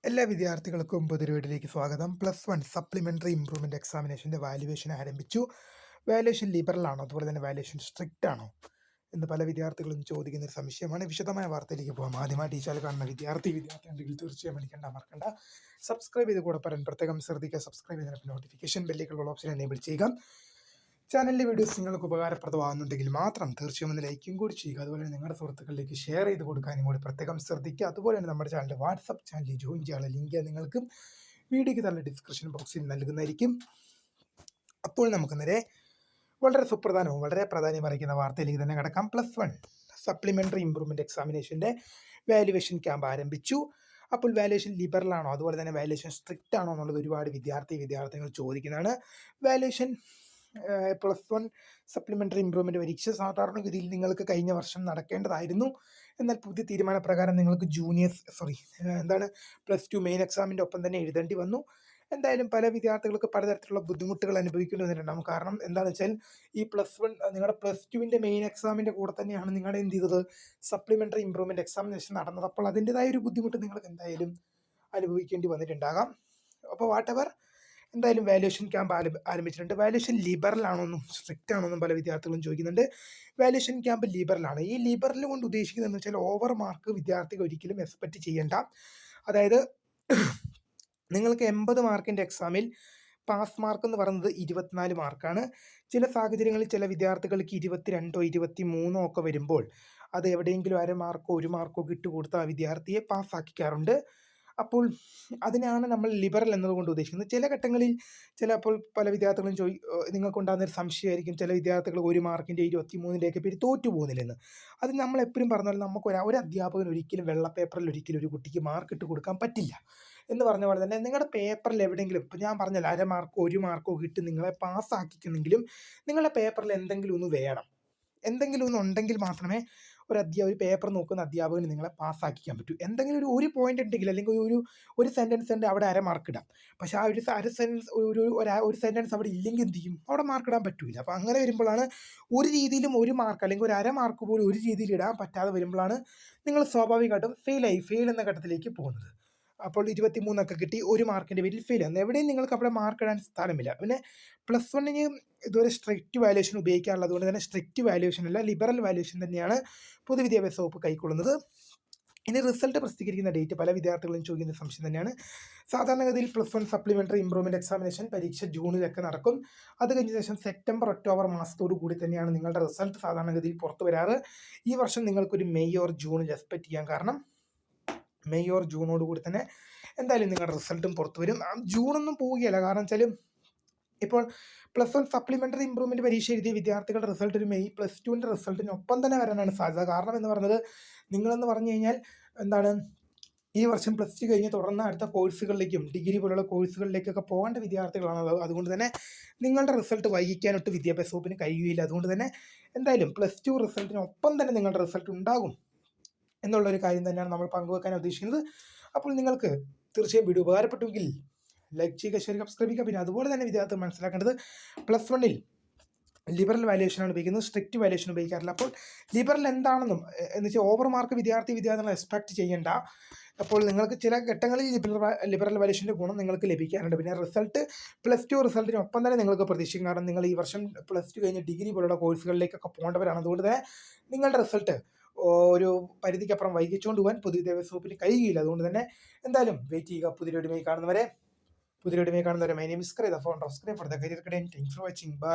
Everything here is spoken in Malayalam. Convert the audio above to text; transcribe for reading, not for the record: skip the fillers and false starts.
എല്ലാ വിദ്യാർത്ഥികൾക്കും പുതിയൊരുവീഡിയോയിലേക്ക് സ്വാഗതം. +1 സപ്ലിമെൻ്ററി ഇംപ്രൂവ്മെൻ്റ് എക്സാമിനേഷൻ്റെ വാല്യുവേഷൻ ആരംഭിച്ചു. വാല്യുവേഷൻ ലിബറൽ ആണോ, അതുപോലെ തന്നെ വാല്യുവേഷൻ സ്ട്രിക്റ്റ് ആണോ എന്ന് പല വിദ്യാർത്ഥികളും ചോദിക്കുന്ന ഒരു സംശയമാണ്. വിശദമായ വാർത്തയിലേക്ക് പോകാം. ആദ്യമായി ടീച്ചർ കാണുന്ന വിദ്യാർത്ഥികളുണ്ടെങ്കിൽ തീർച്ചയായും മറക്കണ്ട സബ്സ്ക്രൈബ് ചെയ്ത് കൂടെ പറയാൻ പ്രത്യേകം ശ്രദ്ധിക്കുക. സബ്സ്ക്രൈബ് ചെയ്തതിനൊപ്പം നോട്ടിഫിക്കേഷൻ ബെല്ലിലുള്ള ഓപ്ഷൻ എനേബിൾ ചെയ്യുക. ചാനലിലെ വീഡിയോസ് നിങ്ങൾക്ക് ഉപകാരപ്രദമാകുന്നുണ്ടെങ്കിൽ മാത്രം തീർച്ചയായും ഒന്ന് ലൈക്കും കൂടി ചെയ്യുക. അതുപോലെ തന്നെ നിങ്ങളുടെ സുഹൃത്തുക്കളിലേക്ക് ഷെയർ ചെയ്ത് കൊടുക്കാനും കൂടി പ്രത്യേകം ശ്രദ്ധിക്കുക. അതുപോലെ തന്നെ നമ്മുടെ ചാനലിൻ്റെ വാട്സപ്പ് ചാനലിൽ ജോയിൻ ചെയ്യാനുള്ള ലിങ്ക് നിങ്ങൾക്ക് വീഡിയോയ്ക്ക് തന്നെ ഡിസ്ക്രിപ്ഷൻ ബോക്സിൽ നൽകുന്നതായിരിക്കും. അപ്പോൾ നമുക്ക് നേരെ വളരെ സുപ്രധാനവും വളരെ പ്രാധാന്യം അറിയിക്കുന്ന വാർത്തയിലേക്ക് തന്നെ കിടക്കാം. +1 സപ്ലിമെൻ്ററി ഇംപ്രൂവ്മെൻ്റ് എക്സാമിനേഷൻ്റെ വാല്യുവേഷൻ ക്യാമ്പ് ആരംഭിച്ചു. അപ്പോൾ വാല്യുവേഷൻ ലിബറൽ ആണോ, അതുപോലെ തന്നെ വാല്യുവേഷൻ സ്ട്രിക്റ്റ് ആണോ എന്നുള്ളത് ഒരുപാട് വിദ്യാർത്ഥികൾ ചോദിക്കുന്നതാണ്. വാല്യുവേഷൻ +1 സപ്ലിമെൻ്ററി ഇംപ്രൂവ്മെൻ്റ് പരീക്ഷ സാധാരണഗതിയിൽ നിങ്ങൾക്ക് കഴിഞ്ഞ വർഷം നടക്കേണ്ടതായിരുന്നു. എന്നാൽ പുതിയ തീരുമാനപ്രകാരം നിങ്ങൾക്ക് +2 മെയിൻ എക്സാമിൻ്റെ ഒപ്പം തന്നെ എഴുതേണ്ടി വന്നു. എന്തായാലും പല വിദ്യാർത്ഥികൾക്ക് പലതരത്തിലുള്ള ബുദ്ധിമുട്ടുകൾ അനുഭവിക്കേണ്ടി വന്നിട്ടുണ്ടാകും. കാരണം എന്താണെന്ന് വെച്ചാൽ ഈ +1 നിങ്ങളുടെ +2വിൻ്റെ മെയിൻ എക്സാമിൻ്റെ കൂടെ തന്നെയാണ് നിങ്ങളുടെ എന്ത് ചെയ്തത്, സപ്ലിമെൻ്ററി ഇംപ്രൂവ്മെൻ്റ് എക്സാമിനേഷൻ നടന്നത്. അപ്പോൾ അതിൻ്റെതായ ഒരു ബുദ്ധിമുട്ട് നിങ്ങൾക്ക് എന്തായാലും അനുഭവിക്കേണ്ടി വന്നിട്ടുണ്ടാകാം. അപ്പോൾ വാട്ടെവർ, എന്തായാലും വാല്യുവേഷൻ ക്യാമ്പ് ആരംഭിച്ചിട്ടുണ്ട്. വാല്യുവേഷൻ ലിബറൽ ആണോന്നും സ്ട്രിക്റ്റ് ആണോന്നും പല വിദ്യാർത്ഥികളും ചോദിക്കുന്നുണ്ട്. വാല്യുവേഷൻ ക്യാമ്പ് ലിബറൽ ആണ്. ഈ ലിബറൽ കൊണ്ട് ഉദ്ദേശിക്കുന്നതെന്ന് വെച്ചാൽ ഓവർ മാർക്ക് വിദ്യാർത്ഥികൾ ഒരിക്കലും എക്സ്പെക്റ്റ് ചെയ്യേണ്ട. അതായത് നിങ്ങൾക്ക് 80 മാർക്കിൻ്റെ എക്സാമിൽ പാസ് മാർക്ക് എന്ന് പറയുന്നത് 24 മാർക്കാണ്. ചില സാഹചര്യങ്ങളിൽ ചില വിദ്യാർത്ഥികൾക്ക് 22ഓ 23ഓ ഒക്കെ വരുമ്പോൾ അത് എവിടെയെങ്കിലും 1/2 മാർക്കോ 1 മാർക്കോ കിട്ടുകൊടുത്ത് ആ വിദ്യാർത്ഥിയെ പാസ്സാക്കിക്കാറുണ്ട്. അപ്പോൾ അതിനാണ് നമ്മൾ ലിബറൽ എന്നതുകൊണ്ട് ഉദ്ദേശിക്കുന്നത്. ചില ഘട്ടങ്ങളിൽ ചിലപ്പോൾ പല വിദ്യാർത്ഥികളും നിങ്ങൾക്കുണ്ടാകുന്നൊരു സംശയമായിരിക്കും, ചില വിദ്യാർത്ഥികൾ 1 മാർക്കിൻ്റെ 23ൻ്റെയൊക്കെ പേര് തോറ്റു പോകുന്നില്ലെന്ന്. അത് നമ്മൾ എപ്പോഴും പറഞ്ഞാൽ നമുക്ക് ഒരു അധ്യാപകൻ ഒരിക്കലും വെള്ള പേപ്പറിൽ ഒരിക്കലും ഒരു കുട്ടിക്ക് മാർക്ക് ഇട്ട് കൊടുക്കാൻ പറ്റില്ല എന്ന് പറഞ്ഞ പോലെ തന്നെ നിങ്ങളുടെ പേപ്പറിൽ എവിടെയെങ്കിലും, ഇപ്പോൾ ഞാൻ പറഞ്ഞല്ലോ 1/2 മാർക്കോ 1 മാർക്കോ കിട്ടി നിങ്ങളെ പാസ്സാക്കിക്കുന്നെങ്കിലും നിങ്ങളുടെ പേപ്പറിൽ എന്തെങ്കിലും ഒന്ന് വേണം. എന്തെങ്കിലും ഒന്ന് ഉണ്ടെങ്കിൽ മാത്രമേ ഒരു പേപ്പർ നോക്കുന്ന അധ്യാപകന് നിങ്ങളെ പാസ്സാക്കിക്കാൻ പറ്റൂ. എന്തെങ്കിലും ഒരു പോയിന്റ് ഉണ്ടെങ്കിൽ, അല്ലെങ്കിൽ ഒരു സെൻറ്റൻസ് ഉണ്ട്, അവിടെ 1/2 മാർക്ക് ഇടാം. പക്ഷേ ആ ഒരു സെൻറ്റൻസ് അവിടെ ഇല്ലെങ്കിൽ എന്ത് ചെയ്യും, അവിടെ മാർക്ക് ഇടാൻ പറ്റില്ല. അപ്പോൾ അങ്ങനെ വരുമ്പോഴാണ് ഒരു രീതിയിലും 1 മാർക്ക് അല്ലെങ്കിൽ ഒരു 1/2 മാർക്ക് പോലും ഒരു രീതിയിൽ ഇടാൻ പറ്റാതെ വരുമ്പോഴാണ് നിങ്ങൾ സ്വാഭാവികമായിട്ടും ഫെയിൽ എന്ന ഘട്ടത്തിലേക്ക് പോകുന്നത്. അപ്പോൾ 23 കിട്ടി, 1 മാർക്കിൻ്റെ പേരിൽ ഫെയിൽ ആണ്. എവിടെയും നിങ്ങൾക്ക് അവിടെ മാർക്ക് ഇടാൻ സ്ഥലമില്ല. പിന്നെ +1ന് ഇതുവരെ സ്ട്രിക്റ്റ് വാല്യുവേഷൻ ഉപയോഗിക്കാറുള്ളത് കൊണ്ട് തന്നെ സ്ട്രിക്റ്റ് വാല്യുവേഷൻ അല്ല, ലിബറൽ വാല്യുവേഷൻ തന്നെയാണ് പൊതുവിദ്യാഭ്യാസ വകുപ്പ് കൈക്കൊള്ളുന്നത്. ഇനി റിസൾട്ട് പ്രസിദ്ധീകരിക്കുന്ന ഡേറ്റ് പല വിദ്യാർത്ഥികളും ചോദിക്കുന്ന സംശയം തന്നെയാണ്. സാധാരണഗതിയിൽ +1 സപ്ലിമെൻ്ററി ഇംപ്രൂവ്മെൻ്റ് എക്സാമിനേഷൻ പരീക്ഷ ജൂണിലൊക്കെ നടക്കും. അത് കഴിഞ്ഞ ശേഷം സെപ്റ്റംബർ ഒക്ടോബർ മാസത്തോടു കൂടി തന്നെയാണ് നിങ്ങളുടെ റിസൾട്ട് സാധാരണഗതിയിൽ പുറത്തു വരാറ്. ഈ വർഷം നിങ്ങൾക്കൊരു മെയ് ഓർ ജൂണിൽ എക്സ്പെക്റ്റ് ചെയ്യാൻ കാരണം മെയ് ഓർ ജൂണോട് കൂടി തന്നെ എന്തായാലും നിങ്ങളുടെ റിസൾട്ടും പുറത്തു വരും. ജൂണൊന്നും പോവുകയല്ല, കാരണം വെച്ചാൽ ഇപ്പോൾ +1 സപ്ലിമെൻ്ററി ഇംപ്രൂവ്മെൻ്റ് പരീക്ഷ എഴുതിയ വിദ്യാർത്ഥികളുടെ റിസൾട്ട് ഒരു മെയ് +2ൻ്റെ റിസൾട്ടിനൊപ്പം തന്നെ വരാനാണ് സാധ്യത. കാരണം എന്ന് പറയുന്നത്, നിങ്ങളെന്ന് പറഞ്ഞു കഴിഞ്ഞാൽ എന്താണ്, ഈ വർഷം +2 കഴിഞ്ഞ് തുടർന്ന് അടുത്ത കോഴ്സുകളിലേക്കും ഡിഗ്രി പോലുള്ള കോഴ്സുകളിലേക്കൊക്കെ പോകേണ്ട വിദ്യാർത്ഥികളാണ്. അതുകൊണ്ട് തന്നെ നിങ്ങളുടെ റിസൾട്ട് വൈകിക്കാനൊട്ട് വിദ്യാഭ്യാസ വകുപ്പിന് കഴിയുകയില്ല. അതുകൊണ്ട് തന്നെ എന്തായാലും +2 റിസൾട്ടിനൊപ്പം തന്നെ നിങ്ങളുടെ റിസൾട്ട് ഉണ്ടാകും എന്നുള്ളൊരു കാര്യം തന്നെയാണ് നമ്മൾ പങ്കുവെക്കാൻ ഉദ്ദേശിക്കുന്നത്. അപ്പോൾ നിങ്ങൾക്ക് തീർച്ചയായും വീഡിയോ ഉപകാരപ്പെട്ടുവെങ്കിൽ ലൈക്ക് ചെയ്യുക, ഷെയർ സബ്സ്ക്രൈബ് ചെയ്യുക. പിന്നെ അതുപോലെ തന്നെ വിദ്യാർത്ഥികൾ മനസ്സിലാക്കേണ്ടത്, +1ൽ ലിബറൽ വാല്യുവേഷനാണ് ഉപയോഗിക്കുന്നത്, സ്ട്രിക്റ്റ് വാല്യുവേഷൻ ഉപയോഗിക്കാറില്ല. അപ്പോൾ ലിബറൽ എന്താണെന്നും എന്ന് വെച്ചാൽ ഓവർ മാർക്ക് വിദ്യാർത്ഥികൾ എക്സ്പെക്ട് ചെയ്യേണ്ട. അപ്പോൾ നിങ്ങൾക്ക് ചില ഘട്ടങ്ങളിൽ ലിബറൽ വാല്യുവേഷൻ്റെ ഗുണം നിങ്ങൾക്ക് ലഭിക്കാറുണ്ട്. പിന്നെ +2 റിസൾട്ടിനൊപ്പം തന്നെ നിങ്ങൾക്ക് പ്രതീക്ഷിക്കും. കാരണം നിങ്ങൾ ഈ വർഷം +2 കഴിഞ്ഞ് ഡിഗ്രി പോലുള്ള കോഴ്സുകളിലേക്കൊക്കെ പോകേണ്ടവരാണ്. അതുകൊണ്ട് തന്നെ നിങ്ങളുടെ റിസൾട്ട് ഒരു പരിധിക്കപ്പുറം വൈകിച്ചുകൊണ്ട് പോകാൻ പൊതുവിദ്യാഭ്യാസ വകുപ്പിന് കഴിയുകയില്ല. അതുകൊണ്ട് തന്നെ എന്തായാലും വെയിറ്റ് ചെയ്യുക. പുതിയ വീഡിയോയുമായി കാണുന്നവരെ my name is Kare, the founder of Kare for the Career Academy. Thanks for watching. Bye.